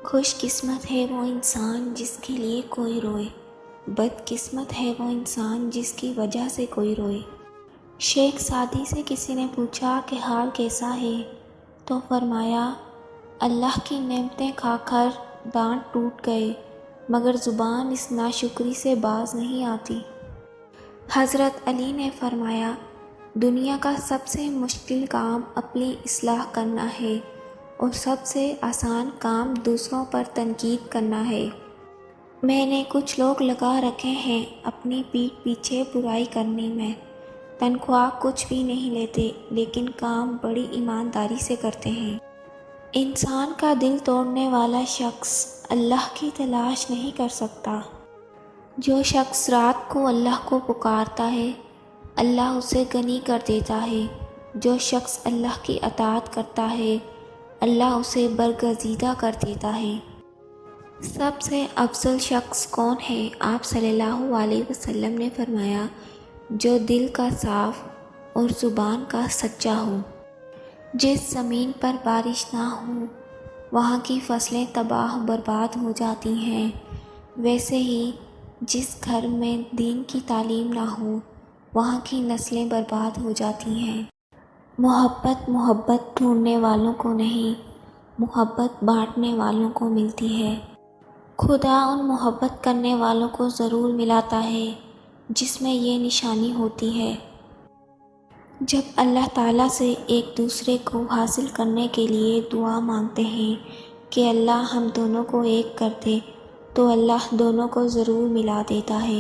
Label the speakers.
Speaker 1: خوش قسمت ہے وہ انسان جس کے لیے کوئی روئے، بد قسمت ہے وہ انسان جس کی وجہ سے کوئی روئے۔ شیخ سعدی سے کسی نے پوچھا کہ حال کیسا ہے تو فرمایا، اللہ کی نعمتیں کھا کر دانت ٹوٹ گئے مگر زبان اس ناشکری سے باز نہیں آتی۔ حضرت علی نے فرمایا، دنیا کا سب سے مشکل کام اپنی اصلاح کرنا ہے اور سب سے آسان کام دوسروں پر تنقید کرنا ہے۔ میں نے کچھ لوگ لگا رکھے ہیں اپنی پیٹھ پیچھے برائی کرنے میں، تنخواہ کچھ بھی نہیں لیتے لیکن کام بڑی ایمانداری سے کرتے ہیں۔ انسان کا دل توڑنے والا شخص اللہ کی تلاش نہیں کر سکتا۔ جو شخص رات کو اللہ کو پکارتا ہے، اللہ اسے غنی کر دیتا ہے۔ جو شخص اللہ کی اطاعت کرتا ہے، اللہ اسے برگزیدہ کر دیتا ہے۔ سب سے افضل شخص کون ہے؟ آپ صلی اللہ علیہ وسلم نے فرمایا، جو دل کا صاف اور زبان کا سچا ہو۔ جس زمین پر بارش نہ ہو وہاں کی فصلیں تباہ برباد ہو جاتی ہیں، ویسے ہی جس گھر میں دین کی تعلیم نہ ہو وہاں کی نسلیں برباد ہو جاتی ہیں۔ محبت ڈھونڈنے والوں کو نہیں، محبت بانٹنے والوں کو ملتی ہے۔ خدا ان محبت کرنے والوں کو ضرور ملاتا ہے جس میں یہ نشانی ہوتی ہے۔ جب اللہ تعالیٰ سے ایک دوسرے کو حاصل کرنے کے لیے دعا مانگتے ہیں کہ اللہ ہم دونوں کو ایک کر دے تو اللہ دونوں کو ضرور ملا دیتا ہے۔